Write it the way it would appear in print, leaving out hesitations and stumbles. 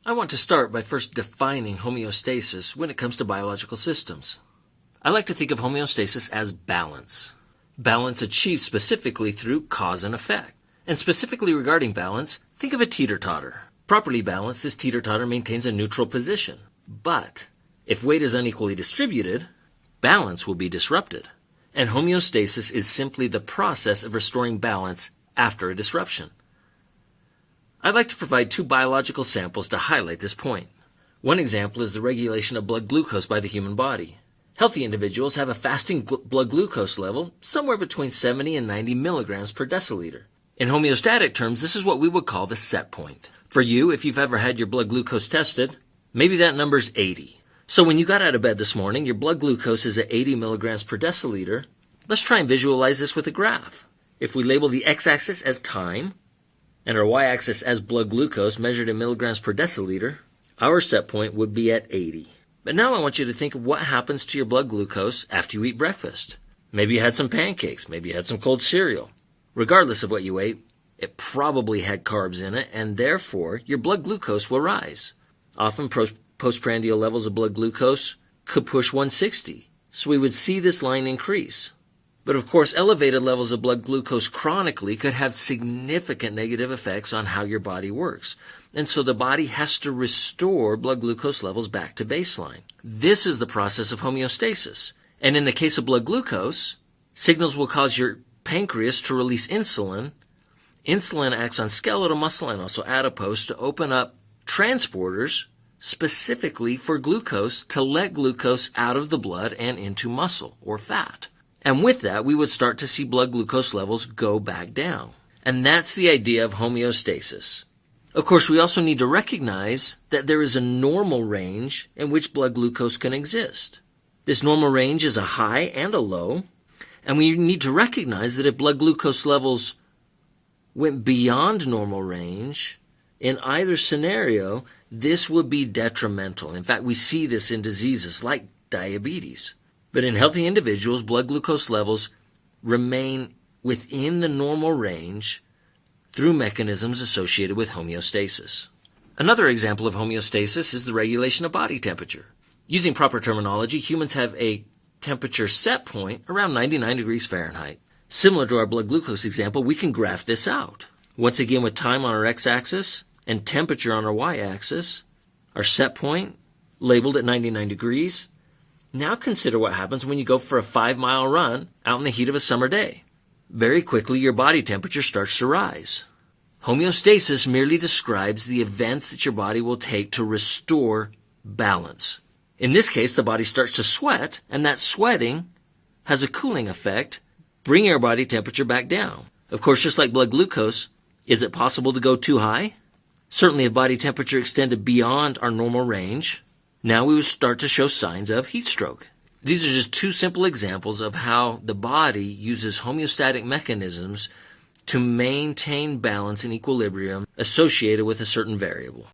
I want to start by first defining homeostasis when it comes to biological systems. I like to think of homeostasis as balance. Balance achieved specifically through cause and effect. And specifically regarding balance, think of a teeter-totter. Properly balanced, this teeter-totter maintains a neutral position. But if weight is unequally distributed, balance will be disrupted. And homeostasis is simply the process of restoring balance after a disruption. I'd like to provide two biological samples to highlight this point. One example is the regulation of blood glucose by the human body. Healthy individuals have a fasting blood glucose level somewhere between 70 and 90 milligrams per deciliter. In homeostatic terms, this is what we would call the set point. For you, if you've ever had your blood glucose tested, maybe that number's 80. So when you got out of bed this morning, your blood glucose is at 80 milligrams per deciliter. Let's try and visualize this with a graph. If we label the x-axis as time and our y-axis as blood glucose measured in milligrams per deciliter, our set point would be at 80. But now I want you to think of what happens to your blood glucose after you eat breakfast. Maybe you had some pancakes, maybe you had some cold cereal. Regardless of what you ate, it probably had carbs in it, and therefore your blood glucose will rise. Often postprandial levels of blood glucose could push 160, so we would see this line increase. But of course, elevated levels of blood glucose chronically could have significant negative effects on how your body works. And so the body has to restore blood glucose levels back to baseline. This is the process of homeostasis. And in the case of blood glucose, signals will cause your pancreas to release insulin. Insulin acts on skeletal muscle and also adipose to open up transporters specifically for glucose to let glucose out of the blood and into muscle or fat. And with that, we would start to see blood glucose levels go back down. And that's the idea of homeostasis. Of course, we also need to recognize that there is a normal range in which blood glucose can exist. This normal range is a high and a low, and we need to recognize that if blood glucose levels went beyond normal range, in either scenario, this would be detrimental. In fact, we see this in diseases like diabetes. But in healthy individuals, blood glucose levels remain within the normal range through mechanisms associated with homeostasis. Another example of homeostasis is the regulation of body temperature. Using proper terminology, humans have a temperature set point around 99 degrees Fahrenheit. Similar to our blood glucose example, we can graph this out. Once again, with time on our x-axis and temperature on our y-axis, our set point labeled at 99 degrees. Now consider what happens when you go for a 5-mile run out in the heat of a summer day. Very quickly, your body temperature starts to rise. Homeostasis merely describes the events that your body will take to restore balance. In this case, the body starts to sweat, and that sweating has a cooling effect, bringing our body temperature back down. Of course, just like blood glucose, is it possible to go too high? Certainly, if body temperature extended beyond our normal range, now we would start to show signs of heat stroke. These are just two simple examples of how the body uses homeostatic mechanisms to maintain balance and equilibrium associated with a certain variable.